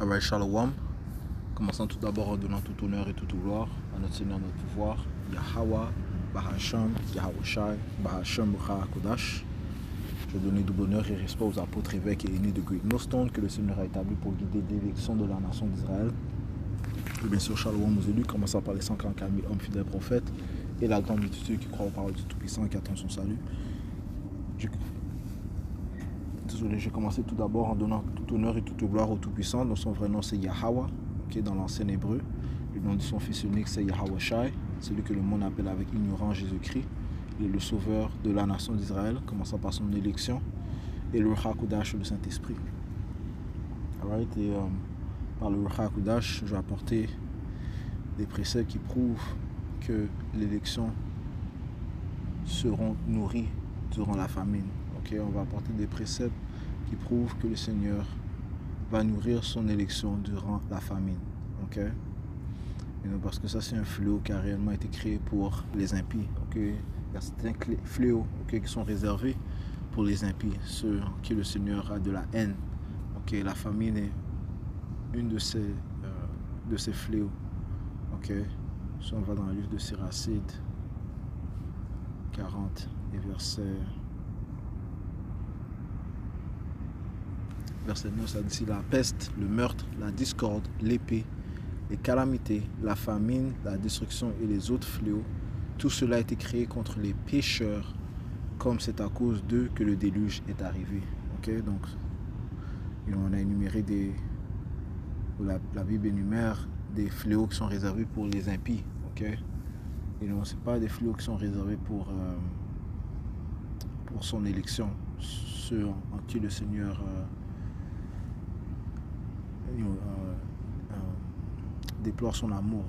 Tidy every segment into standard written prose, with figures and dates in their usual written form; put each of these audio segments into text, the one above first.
Alright, Shalom. Commençons tout d'abord en donnant tout honneur et toute gloire à notre Seigneur, notre pouvoir, Yahweh, Bahasham, Yahawashi, Bahasham, Kodash. Je donne double honneur et respect aux apôtres, évêques et aînés de Great Millstone que le Seigneur a établi pour guider l'élection de la nation d'Israël. Et bien sûr, Shalom aux élus, commençant par les 144 000 hommes fidèles prophètes et la grande multitude qui croit aux paroles du Tout-Puissant et qui attend son salut. Désolé, je vais commencer tout d'abord en donnant tout honneur et toute gloire au Tout-Puissant, dont son vrai nom c'est Yahweh, dans l'ancien hébreu. Le nom de son fils unique c'est Yahawashi, celui que le monde appelle avec ignorance Jésus-Christ. Il est le sauveur de la nation d'Israël, commençant par son élection, et le Ruach HaKodesh, le Saint-Esprit. Alright, et par le Ruach HaKodesh, je vais apporter des préceptes qui prouvent que l'élection seront nourris durant la famine. On va apporter des préceptes qui prouvent que le Seigneur va nourrir son élection durant la famine. Et non, parce que ça, c'est un fléau qui a réellement été créé pour les impies. Il y a certains fléaux qui sont réservés pour les impies, ceux en qui le Seigneur a de la haine. La famine est une de ces fléaux. Si on va dans le livre de Siracide 40 et verset 9, ça dit la peste, le meurtre, la discorde, l'épée, les calamités, la famine, la destruction et les autres fléaux, tout cela a été créé contre les pécheurs, comme c'est à cause d'eux que le déluge est arrivé. Donc, on a énuméré la Bible énumère des fléaux qui sont réservés pour les impies. Et non, ce n'est pas des fléaux qui sont réservés pour son élection, ceux en qui le Seigneur déplore son amour,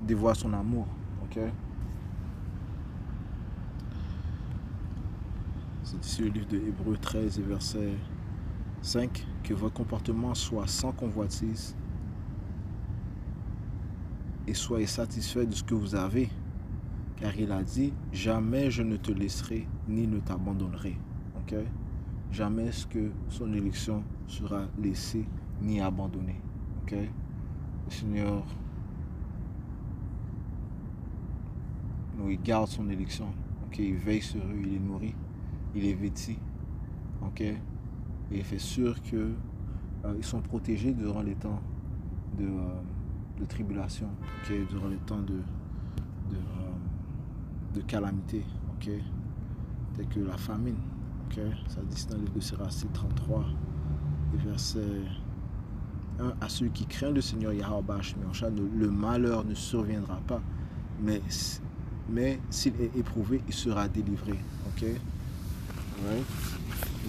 dévoile son amour. C'est ici le livre de Hébreux 13 et verset 5, que votre comportement soit sans convoitise et soyez satisfait de ce que vous avez, car il a dit, jamais je ne te laisserai ni ne t'abandonnerai. Jamais est-ce que son élection sera laissée ni abandonnée. Le Seigneur, il garde son élection. Il veille sur eux, il les nourrit, il les vêtit. Et il fait sûr qu'ils sont protégés durant les temps de tribulation, durant les temps de calamité, tel que la famine. Ça dit dans le livre de Siracide 33 et verset 1, à ceux qui craignent le Seigneur Yahweh Bahasham, le malheur ne surviendra pas, mais s'il est éprouvé, il sera délivré.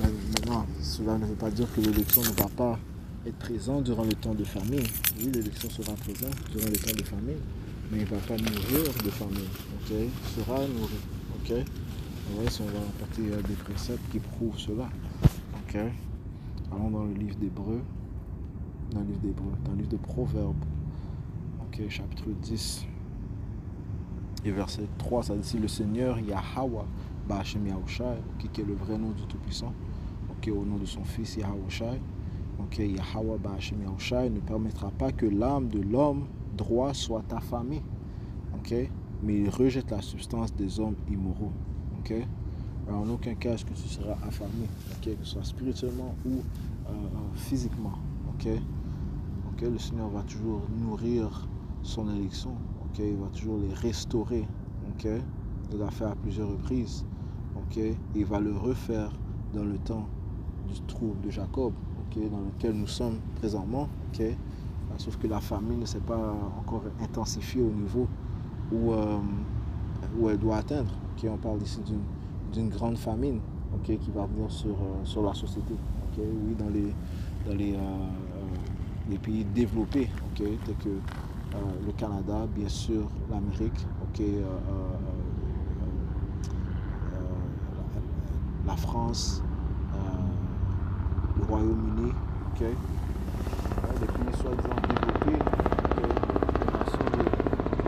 Maintenant, cela ne veut pas dire que l'élection ne va pas être présente durant le temps de famine. Oui, l'élection sera présente durant le temps de famine, mais il ne va pas mourir de famine. Il sera nourri. Si on va apporter des préceptes qui prouvent cela. Allons dans le livre d'Hébreux, dans le livre de Proverbes, chapitre 10 et verset 3, ça dit le Seigneur Yahweh Bahasham Yahawashi, qui est le vrai nom du Tout-Puissant, au nom de son fils Yahawashi, Yahweh Bahasham Yahawashi ne permettra pas que l'âme de l'homme droit soit affamée, mais il rejette la substance des hommes immoraux. Alors, en aucun cas est-ce que tu seras affamé, que ce soit spirituellement ou physiquement. Le Seigneur va toujours nourrir son élection. Il va toujours les restaurer. Il l'a fait à plusieurs reprises. Il va le refaire dans le temps du trouble de Jacob, dans lequel nous sommes présentement. Sauf que la famine ne s'est pas encore intensifiée au niveau où elle doit atteindre. On parle ici d'une grande famine qui va venir sur la société. Oui, dans les pays développés, tels que le Canada, bien sûr, l'Amérique, la France, le Royaume-Uni, les pays soi-disant développés, les nations de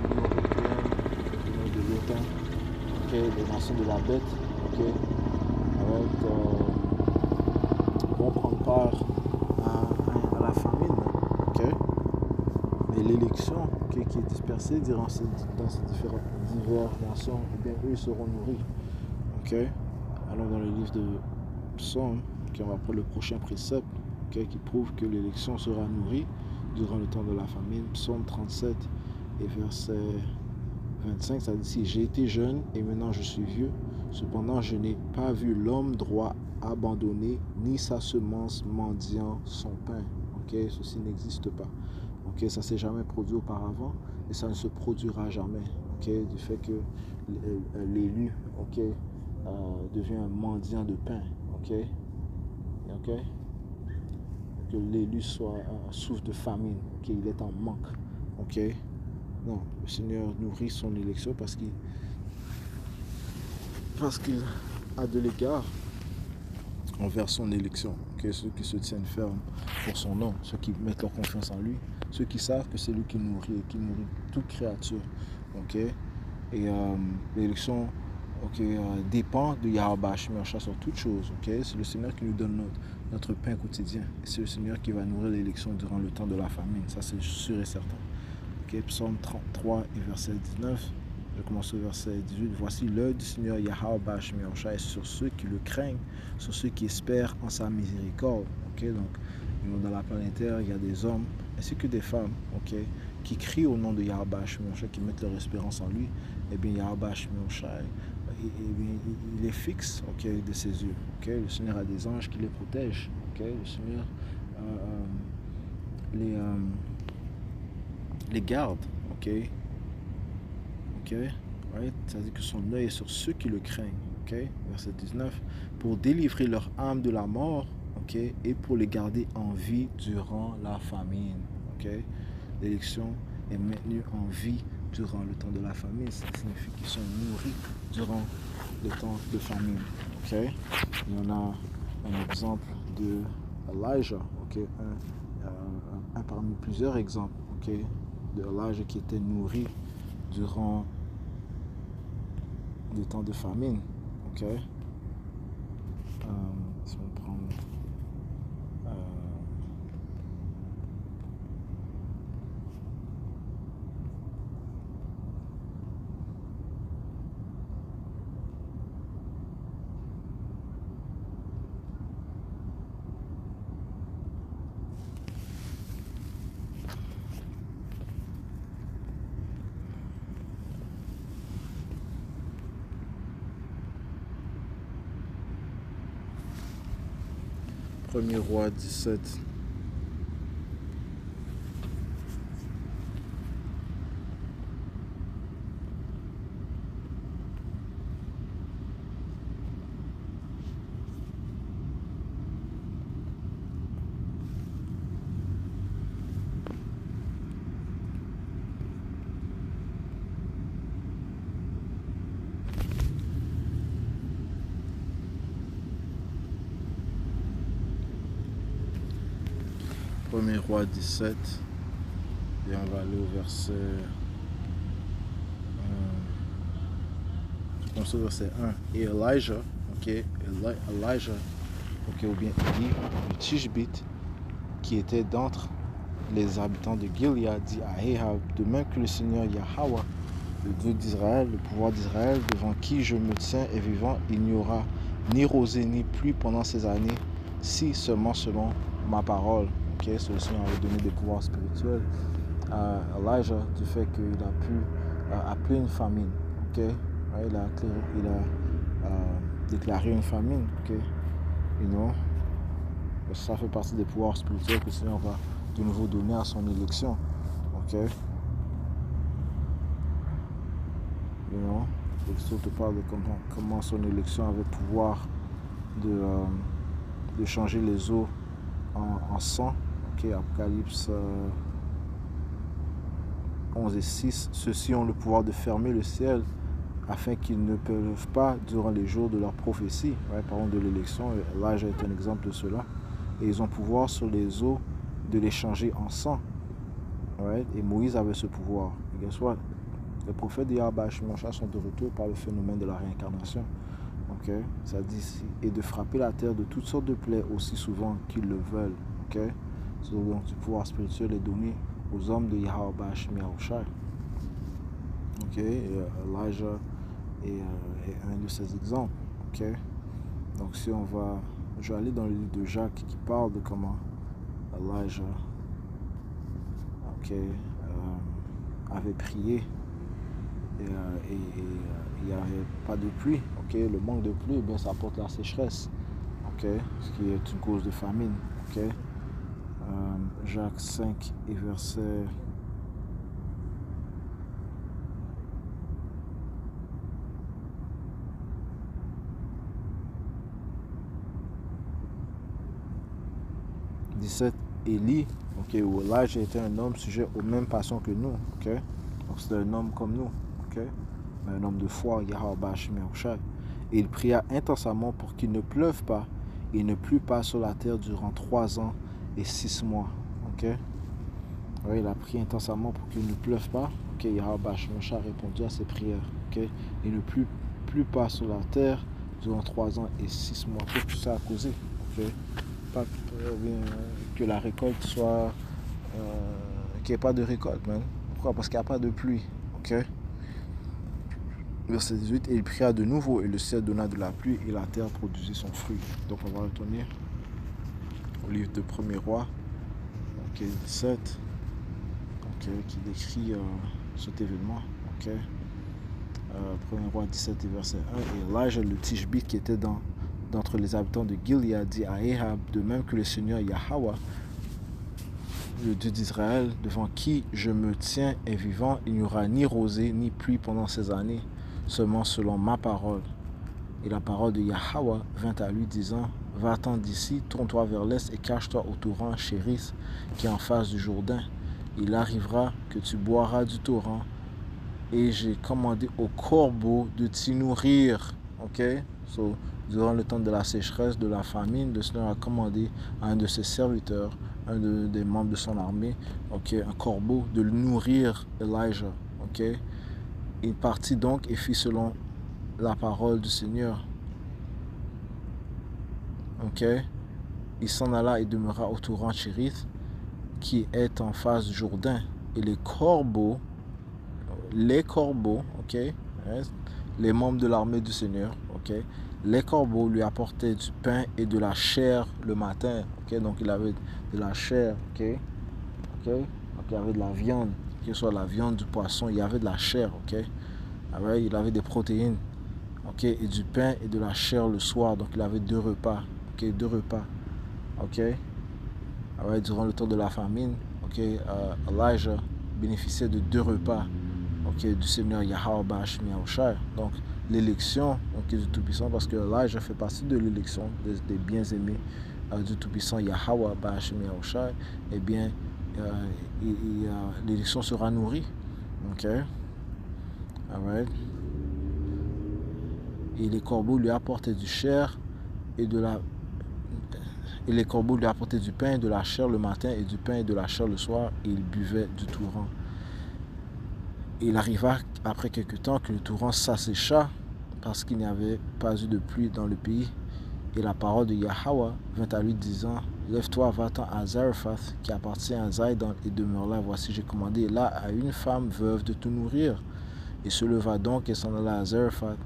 l'Union européenne, de l'OTAN, les nations de la bête, vont prendre part l'élection qui est dispersée dans ces diverses nations, eh bien, eux seront nourris. Okay? Allons dans le livre de Psaume, on va prendre le prochain précepte qui prouve que l'élection sera nourrie durant le temps de la famine. Psaume 37 et verset 25, ça dit: j'ai été jeune et maintenant je suis vieux, cependant je n'ai pas vu l'homme droit abandonné, ni sa semence mendiant son pain. Okay? Ceci n'existe pas. Okay? Ça ne s'est jamais produit auparavant et ça ne se produira jamais. Okay? Du fait que l'élu devient un mendiant de pain. Okay? Okay? Que l'élu souffre de famine, qu'il est en manque. Okay? Non, le Seigneur nourrit son élection parce qu'il a de l'égard envers son élection. Okay? Ceux qui se tiennent fermes pour son nom, ceux qui mettent leur confiance en lui, ceux qui savent que c'est lui qui nourrit et qui nourrit toute créature. Okay? Et l'élection dépend de Yahweh Shemir sur toute chose. Okay? C'est le Seigneur qui nous donne notre pain quotidien. Et c'est le Seigneur qui va nourrir l'élection durant le temps de la famine. Ça, c'est sûr et certain. Okay? Psaume 33 et verset 19. Je commence au verset 18. Voici l'œil du Seigneur Yahweh Shemir est sur ceux qui le craignent, sur ceux qui espèrent en sa miséricorde. Okay? Donc, dans la planète Terre, il y a des hommes ainsi que des femmes qui crient au nom de Yahweh Shemir, qui mettent leur espérance en lui. Eh bien, Yahweh Shemir, il est fixe de ses yeux. Le Seigneur a des anges qui les protègent. Le Seigneur les garde. Right? Ça dit que son œil est sur ceux qui le craignent. Verset 19. Pour délivrer leur âme de la mort et pour les garder en vie durant la famine. L'élection est maintenue en vie durant le temps de la famine. Ça signifie qu'ils sont nourris durant le temps de famine. Il y en a un exemple de Elijah, un parmi plusieurs exemples de Elijah qui était nourri durant le temps de famine. Si on prend Premier roi 17. Premier roi 17 et on va aller au verset au verset 1. Et Elijah ou bien Élie le Tishbite qui était d'entre les habitants de Gilead dit à Ahab: demain que le Seigneur Yahweh, le Dieu d'Israël, le pouvoir d'Israël devant qui je me tiens est vivant, il n'y aura ni rosée ni pluie pendant ces années, si seulement selon ma parole. So, le Seigneur avait donné des pouvoirs spirituels à Elijah du fait qu'il a pu appeler une famine. Il a déclaré une famine. Ça fait partie des pouvoirs spirituels que le Seigneur va de nouveau donner à son élection. L'Exode te parle de comment son élection avait le pouvoir de changer les eaux en sang. Apocalypse 11 et 6. Ceux-ci ont le pouvoir de fermer le ciel afin qu'ils ne peuvent pas durant les jours de leur prophétie. Parlons de l'élection. Elijah est un exemple de cela. Et ils ont pouvoir sur les eaux de les changer en sang. Et Moïse avait ce pouvoir. Et guess what? Les prophètes de Yahweh sont de retour par le phénomène de la réincarnation. Ça dit ici. Et de frapper la terre de toutes sortes de plaies aussi souvent qu'ils le veulent. Donc du pouvoir spirituel est donné aux hommes de Yahweh Bashmi Yahushai. Ok, Elijah est un de ces exemples. Ok, donc si on va, je vais aller dans le livre de Jacques qui parle de comment Elijah, ok, avait prié et il n'y avait pas de pluie. Ok, le manque de pluie, bien, ça apporte la sécheresse. Ok, ce qui est une cause de famine. Ok, Jacques 5 et verset 17, Élie, ok, où Elijah était un homme sujet aux mêmes passions que nous, ok, donc c'était un homme comme nous, ok, mais un homme de foi, Yahweh Bashim Yahushai, et il pria intensément pour qu'il ne pleuve pas, et ne plût pas sur la terre durant 3 ans et 6 mois, ok, ouais, il a prié intensément pour qu'il ne pleuve pas, ok, Yahweh Bashim Yahushai a répondu à ses prières, ok, et ne plût pas sur la terre durant 3 ans et 6 mois, qu'est-ce que ça a causé, ok, pas que la récolte soit qu'il n'y ait pas de récolte, man. Pourquoi? Parce qu'il n'y a pas de pluie, ok. Verset 18, et il pria de nouveau, et le ciel donna de la pluie, et la terre produisit son fruit. Donc on va retourner au livre de 1er Roi, ok, 17, ok, qui décrit cet événement, ok. 1er Roi 17 et verset 1, et Elijah le Tishbite qui était d'entre les habitants de Gilead dit à Ahab, de même que le Seigneur Yahweh, le Dieu d'Israël, devant qui je me tiens, est vivant, il n'y aura ni rosée ni pluie pendant ces années, seulement selon ma parole. Et la parole de Yahweh vint à lui disant, va-t'en d'ici, tourne-toi vers l'est et cache-toi au torrent Chéris, qui est en face du Jourdain. Il arrivera que tu boiras du torrent, et j'ai commandé aux corbeaux de t'y nourrir. Ok? So, durant le temps de la sécheresse, de la famine, le Seigneur a commandé à un de ses serviteurs, des membres de son armée, ok, un corbeau, de le nourrir Elijah. Ok? Il partit donc et fit selon la parole du Seigneur. Ok? Il s'en alla et demeura au torrent Chérith, qui est en face du Jourdain. Et les corbeaux, ok, les membres de l'armée du Seigneur, ok, les corbeaux lui apportaient du pain et de la chair le matin, ok, donc il avait de la chair, ok, donc il y avait de la viande, que ce soit la viande, du poisson, il y avait de la chair, ok, right? Il avait des protéines, ok, et du pain et de la chair le soir, donc il avait 2 repas, ok, 2 repas, ok, right? Durant le temps de la famine, ok, Elijah bénéficiait de 2 repas, ok, du Seigneur Yahweh Bashmi Yahushai. Donc l'élection, okay, du Tout-Puissant, parce que Elijah fait partie de l'élection des bien-aimés du Tout-Puissant Yahweh Bashmi Yahushai, eh bien l'élection sera nourrie, ok, alright. Et les corbeaux lui apportaient du chair et de la et les corbeaux lui apportaient du pain et de la chair le matin et du pain et de la chair le soir, et il buvait du torrent. Et il arriva après quelque temps que le torrent s'assécha parce qu'il n'y avait pas eu de pluie dans le pays. Et la parole de Yahweh vint à lui disant, lève-toi, va-t'en à Zarephath, qui appartient à Zidon, et demeure là. Voici, j'ai commandé là à une femme veuve de te nourrir. Il se leva donc et s'en alla à Zarephath.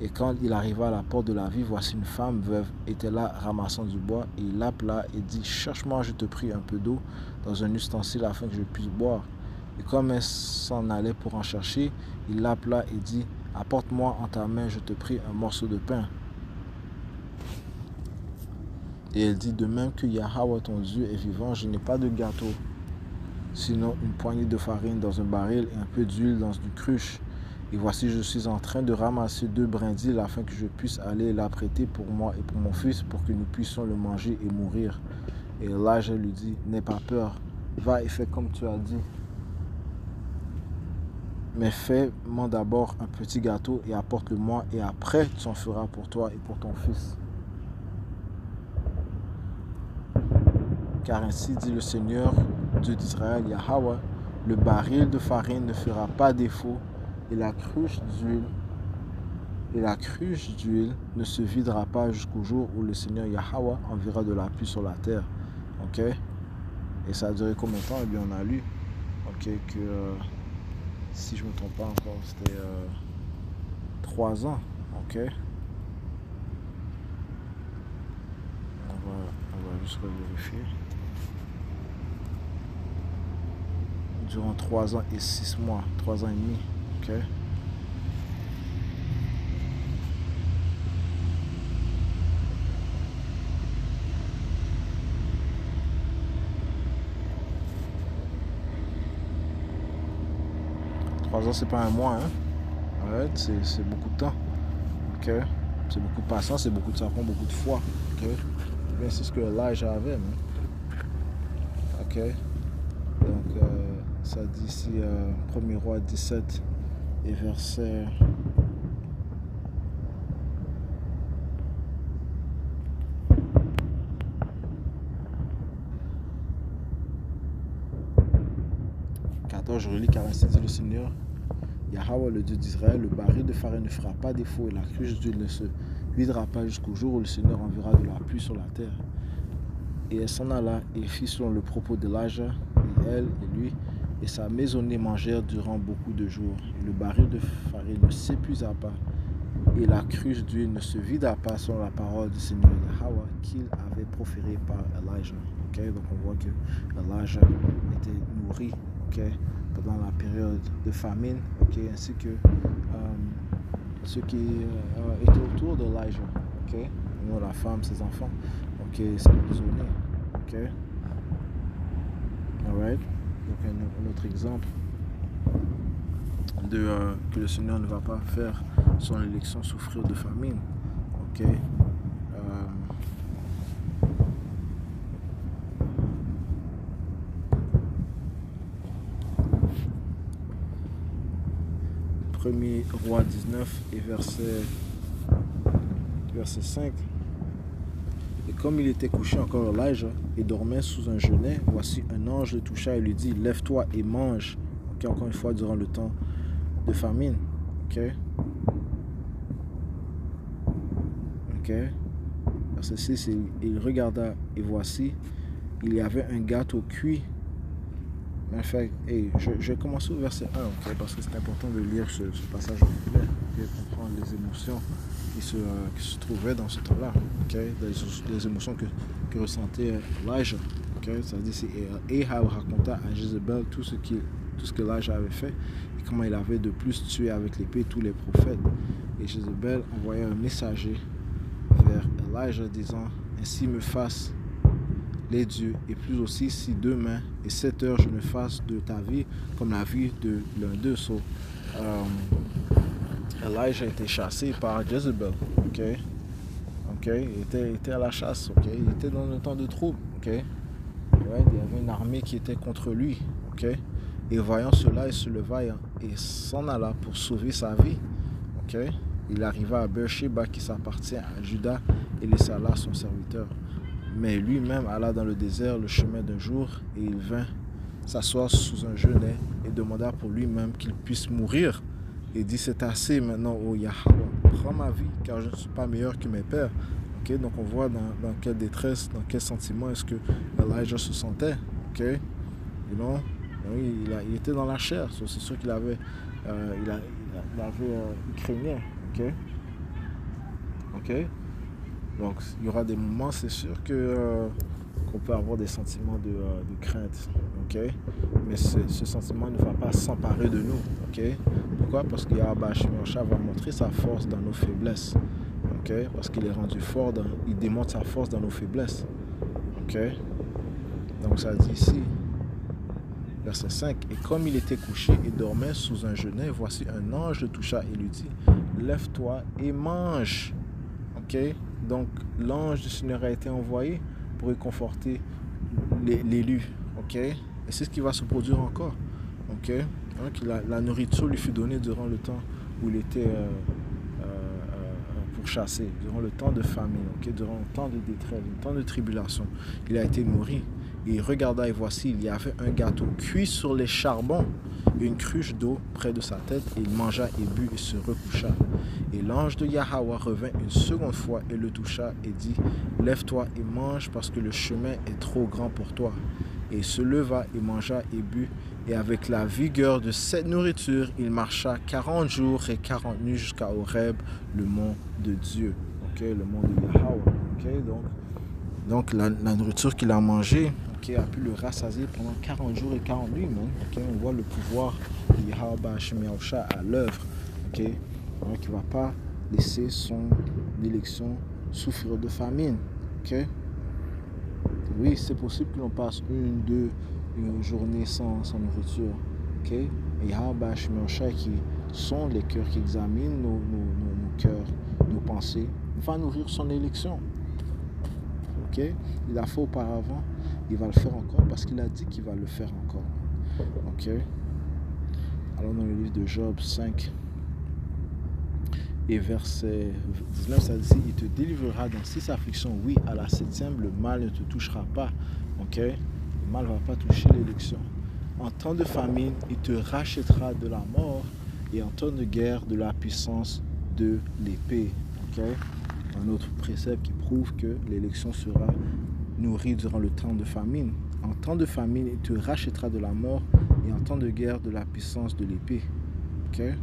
Et quand il arriva à la porte de la ville, voici une femme veuve était là ramassant du bois. Et il l'appela et dit, cherche-moi, je te prie, un peu d'eau dans un ustensile afin que je puisse boire. Et comme elle s'en allait pour en chercher, il l'appela et dit, apporte-moi en ta main, je te prie, un morceau de pain. Et elle dit, de même que Yahweh ton Dieu est vivant, je n'ai pas de gâteau, sinon une poignée de farine dans un baril et un peu d'huile dans une cruche. Et voici, je suis en train de ramasser 2 brindilles afin que je puisse aller l'apprêter pour moi et pour mon fils, pour que nous puissions le manger et mourir. Et Elijah lui dit, n'aie pas peur, va et fais comme tu as dit. Mais fais-moi d'abord un petit gâteau et apporte-le-moi, et après tu en feras pour toi et pour ton fils. Car ainsi dit le Seigneur, Dieu d'Israël, Yahweh, le baril de farine ne fera pas défaut, et la cruche d'huile ne se videra pas jusqu'au jour où le Seigneur Yahweh enverra de la pluie sur la terre. Ok? Et ça a duré combien de temps? Eh bien, on a lu, ok, que si je ne me trompe pas encore, c'était 3 ans, ok. On va juste vérifier. Durant 3 ans et 6 mois, 3 ans et demi, ok. Trois ans, c'est pas un mois, hein. Ouais, c'est beaucoup de temps, ok. C'est beaucoup de patience, c'est beaucoup de, ça prend beaucoup de foi, ok. Bien, c'est ce que Elijah avait, hein. Ok. Donc, ça dit ici, 1er roi 17 et verset. Je relis car ainsi dit le Seigneur, Yahweh le Dieu d'Israël, le baril de farine ne fera pas défaut et la cruche d'huile ne se videra pas jusqu'au jour où le Seigneur enverra de la pluie sur la terre. Et elle s'en alla et fit selon le propos d'Elijah, et elle et lui et sa maisonnée mangèrent durant beaucoup de jours. Et le baril de farine ne s'épuisa pas et la cruche d'huile ne se vida pas selon la parole du Seigneur Yahweh qu'il avait proférée par Elijah. Okay? Donc on voit que Elijah était nourri, okay, pendant la période de famine, okay, ainsi que ceux qui étaient autour d'Elijah, okay? La femme, ses enfants, okay, ses prisonniers. Okay? Alright. Donc un autre exemple de que le Seigneur ne va pas faire son élection souffrir de famine. Ok. 1er roi 19 et verset 5. Et comme il était couché encore Elijah et dormait sous un genêt, voici un ange le toucha et lui dit, lève-toi et mange. Ok, encore une fois durant le temps de famine. Ok. Ok. Verset 6, il regarda et voici, il y avait un gâteau cuit. En fait, je vais commencer au verset 1, okay, parce que c'est important de lire ce passage complet et comprendre les émotions qui se trouvaient dans ce temps-là, okay, les émotions que ressentait Elijah. Okay, ça dit, Ahab raconta à Jézabel tout ce que Elijah avait fait et comment il avait de plus tué avec l'épée tous les prophètes. Et Jézabel envoya un messager vers Elijah disant, ainsi me fasse les dieux, et plus aussi si demain et 7 heures je ne fasse de ta vie comme la vie de l'un d'eux. So, Elijah a été chassé par Jezebel. Okay? Il était à la chasse. Okay? Il était dans un temps de trouble. Okay? Ouais, il y avait une armée qui était contre lui. Okay? Et voyant cela, il se leva et s'en alla pour sauver sa vie. Okay? Il arriva à Beersheba qui s'appartient à Juda et laissa là son serviteur. Mais lui-même alla dans le désert le chemin d'un jour et il vint s'asseoir sous un genêt et demanda pour lui-même qu'il puisse mourir. Et dit, c'est assez maintenant, ô Yahweh, prends ma vie car je ne suis pas meilleur que mes pères. Okay? Donc on voit dans quelle détresse, dans quel sentiment est-ce que Elijah se sentait. Okay? You know? Il était dans la chair, so c'est sûr qu'il avait, il craignait. Okay? Okay? Donc, il y aura des moments, c'est sûr qu'on peut avoir des sentiments de crainte, okay? Mais ce sentiment ne va pas s'emparer de nous, okay? Pourquoi? Parce que Yahweh Shemosha va montrer sa force dans nos faiblesses, okay? Parce qu'il est rendu fort, il démontre sa force dans nos faiblesses, okay? Donc, ça dit ici, verset 5, et comme il était couché et dormait sous un genêt, voici un ange le toucha et lui dit, lève-toi et mange, ok? Donc, l'ange du Seigneur a été envoyé pour réconforter l'élu, ok? Et c'est ce qui va se produire encore, ok? Donc, la nourriture lui fut donnée durant le temps où il était pourchassé, durant le temps de famine, ok? Durant le temps de détresse, le temps de tribulation. Il a été nourri. Et il regarda et voici, il y avait un gâteau cuit sur les charbons et une cruche d'eau près de sa tête. Et il mangea et but et se recoucha. Et l'ange de Yahweh revint une seconde fois et le toucha et dit, lève-toi et mange parce que le chemin est trop grand pour toi. Et il se leva et mangea et but. Et avec la vigueur de cette nourriture, il marcha 40 jours et 40 nuits jusqu'à Horeb, le mont de Dieu. Okay? Le mont de Yahweh. Okay? Donc la nourriture qu'il a mangée, okay, a pu le rassasier pendant 40 jours et 40 nuits. Okay? On voit le pouvoir de Yahweh Hashem Yahusha à l'œuvre. Okay? Donc il ne va pas laisser son élection souffrir de famine. Okay? Oui, c'est possible que l'on passe une journée sans nourriture. Okay? Et Yahweh Hashem Yahusha, qui sont les cœurs qui examinent nos cœurs, nos pensées, va nourrir son élection. Okay? Il l'a fait auparavant, il va le faire encore parce qu'il a dit qu'il va le faire encore. Okay? Alors dans le livre de Job 5 et verset 19, ça dit, il te délivrera dans 6 afflictions. Oui, à la 7e, le mal ne te touchera pas. Okay? Le mal ne va pas toucher l'élection. En temps de famine, il te rachètera de la mort, et en temps de guerre, de la puissance de l'épée. Okay? Un autre précepte qui prouve que l'élection sera nourrie durant le temps de famine. En temps de famine, il te rachètera de la mort, et en temps de guerre, de la puissance de l'épée. Okay?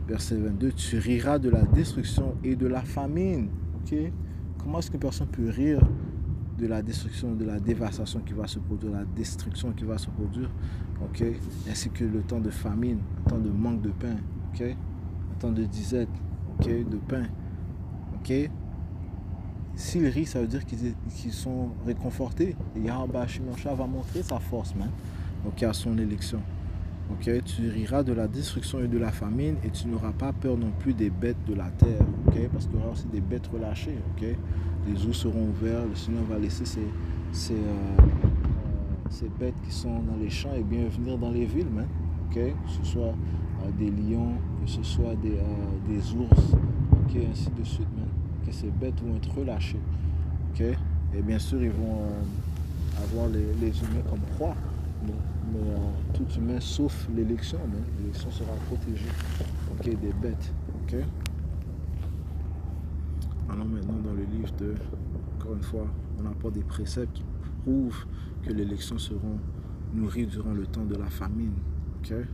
Verset 22, tu riras de la destruction et de la famine. Okay? Comment est-ce qu'une personne peut rire de la destruction, de la dévastation qui va se produire, de la destruction qui va se produire, okay? Ainsi que le temps de famine, le temps de manque de pain, okay? Le temps de disette, okay? De pain. Okay? S'ils rient, ça veut dire qu'ils sont réconfortés. Et Yahweh Hashem Yahusha va montrer sa force, okay, à son élection. Okay? Tu riras de la destruction et de la famine, et tu n'auras pas peur non plus des bêtes de la terre, okay? Parce qu'il y aura aussi des bêtes relâchées. Okay? Les eaux seront ouvertes, le Seigneur va laisser ces bêtes qui sont dans les champs et bien venir dans les villes, okay? Que ce soit des lions, que ce soit des ours, okay? Ainsi de suite, que ces bêtes vont être relâchées. Okay? Et bien sûr, ils vont avoir les humains comme proies. Mais tout humain sauf l'élection, l'élection sera protégée, okay, des bêtes. Okay? Alors maintenant dans le livre de, encore une fois, on apporte des préceptes qui prouvent que les élections seront nourries durant le temps de la famine. Okay?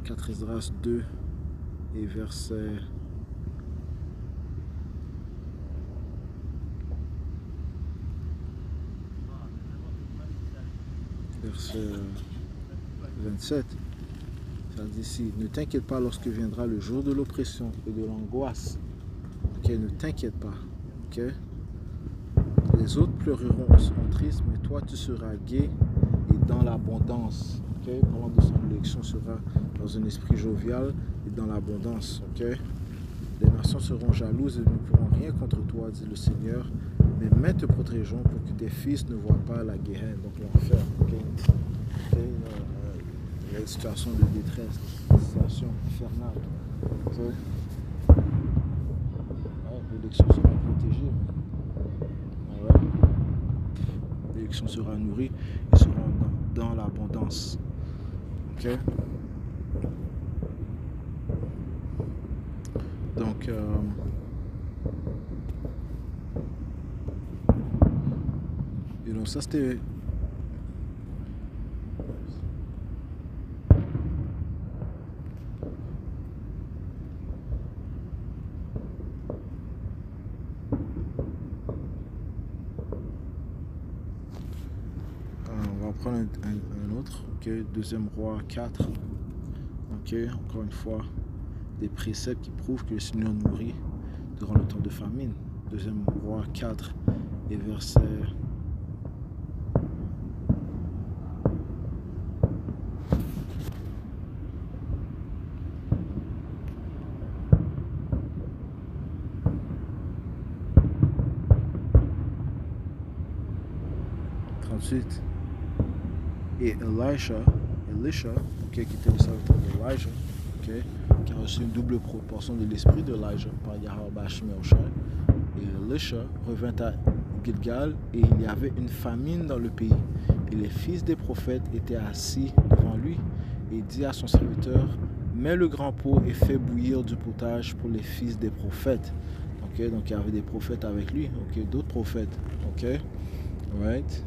4 Esdras 2 et verset 27, ça dit ici, ne t'inquiète pas lorsque viendra le jour de l'oppression et de l'angoisse. Okay, ne t'inquiète pas. Okay? Les autres pleureront et seront tristes, mais toi tu seras gai et dans l'abondance. Okay? Parlant de son élection sera dans un esprit jovial et dans l'abondance. Okay? Les nations seront jalouses et ne pourront rien contre toi, dit le Seigneur. Mais mains te protégeront pour que tes fils ne voient pas la guerre, donc l'enfer. Okay? Okay? Il y a une situation de détresse, une situation infernale. Okay? L'élection sera protégée. Ouais. L'élection sera nourrie et sera dans l'abondance. Okay? Donc, et donc ça c'était on va prendre un autre, okay? Deuxième roi 4, okay? Encore une fois des préceptes qui prouvent que le Seigneur nourrit durant le temps de famine. Deuxième roi 4 et verset 38. Et Elisha, okay, qui était le serviteur d'Elijah, okay, qui a reçu une double proportion de l'esprit d'Elijah par Yahweh Hashem Yahusha. Et Elisha revint à Gilgal et il y avait une famine dans le pays. Et les fils des prophètes étaient assis devant lui. Et il dit à son serviteur, mets le grand pot et fais bouillir du potage pour les fils des prophètes. Okay, donc il y avait des prophètes avec lui, okay, d'autres prophètes. Okay, right.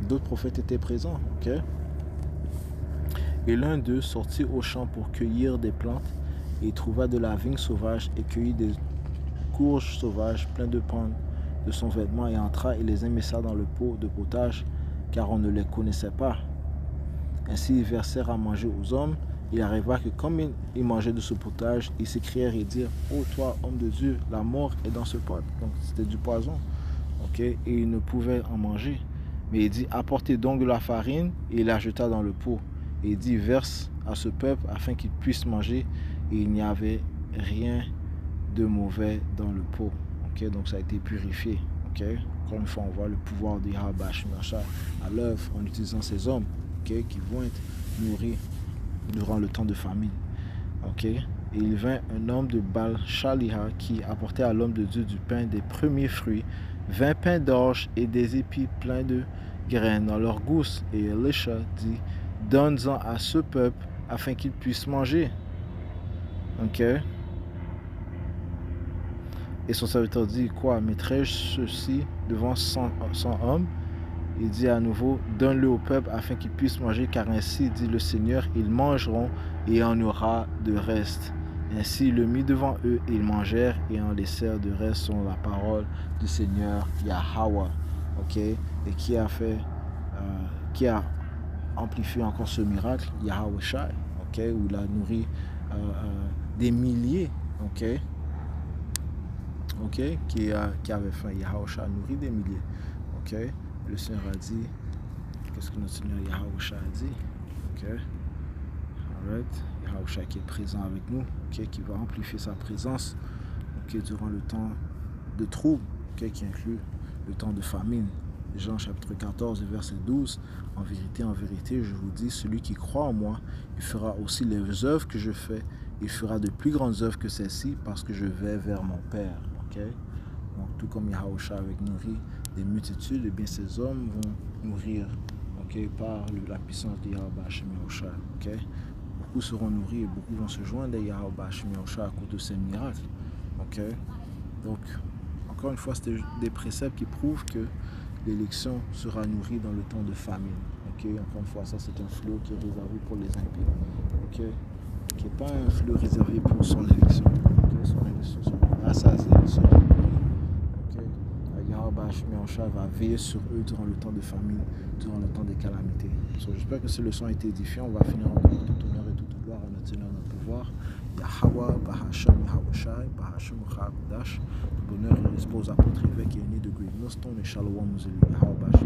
d'autres prophètes étaient présents. Ok. Et l'un d'eux sortit au champ pour cueillir des plantes, et il trouva de la vigne sauvage et cueillit des courges sauvages pleines de pans de son vêtement, et entra et les émissa dans le pot de potage, car on ne les connaissait pas. Ainsi ils versèrent à manger aux hommes. Il arriva que comme ils mangeaient de ce potage, ils s'écrièrent et dirent: ô toi, homme de Dieu, la mort est dans ce pot. Donc c'était du poison. Ok. Et ils ne pouvaient en manger. Mais il dit: apportez donc de la farine, et il la jeta dans le pot. Et il dit: verse à ce peuple afin qu'ils puissent manger. Et il n'y avait rien de mauvais dans le pot. Ok. Donc ça a été purifié. Ok. Encore une fois, on voit le pouvoir de Yahweh Shemashah à l'œuvre en utilisant ces hommes, okay, qui vont être nourris durant le temps de famine. Ok. Et il vint un homme de Baal-Shaliha qui apportait à l'homme de Dieu du pain des premiers fruits, 20 pains d'orge et des épis pleins de graines dans leur gousse. Et Elisha dit: donne-en à ce peuple afin qu'il puisse manger. Ok. Et son serviteur dit: quoi, mettrai-je ceci devant 100 hommes? Il dit à nouveau: donne-le au peuple afin qu'ils puissent manger, car ainsi dit le Seigneur, ils mangeront et il y en aura de reste. Ainsi il le mit devant eux, et ils mangèrent et en laissèrent de reste selon la parole du Seigneur Yahweh. Ok. Et qui a amplifié encore ce miracle? Yahweh Shai. Ok. Où il a nourri des milliers. Ok. Ok. Qui avait faim. Yahweh Shai a nourri des milliers. Ok. Le Seigneur a dit, qu'est-ce que notre Seigneur Yahweh Shai a dit? Ok. Alright. Yahweh Shai qui est présent avec nous, ok, qui va amplifier sa présence, ok, durant le temps de trouble, ok, qui inclut le temps de famine. Jean chapitre 14, verset 12. En vérité, je vous dis, celui qui croit en moi, il fera aussi les œuvres que je fais. Il fera de plus grandes œuvres que celles-ci, parce que je vais vers mon Père. Ok. Donc, tout comme Yahweh Shai avait nourri des multitudes, et bien ces hommes vont nourrir, ok, par la puissance de Yahweh Shai. Ok. Beaucoup seront nourris et beaucoup vont se joindre à Yahweh Shai à cause de ces miracles. Ok. Donc, encore une fois, c'était des préceptes qui prouvent que l'élection sera nourrie dans le temps de famine. Ok. Encore une fois, ça c'est un flot qui est réservé pour les impies. Ok. Qui n'est pas un flot réservé pour son élection. Ok. Son élection sera rassasiée, sera nourrie. Ok. Yahweh Shai va veiller sur eux durant le temps de famine, durant le temps des calamités. So, j'espère que ces leçons ont été édifiantes. On va finir en donnant tout honneur et toute gloire à notre Seigneur, notre pouvoir. Yahweh, Bahashem, Yahweh Shai, Bahashem, Chakodash. Le bonheur et repose à votre évêque et né de Great Millstone et Shalom aux élus. Yahweh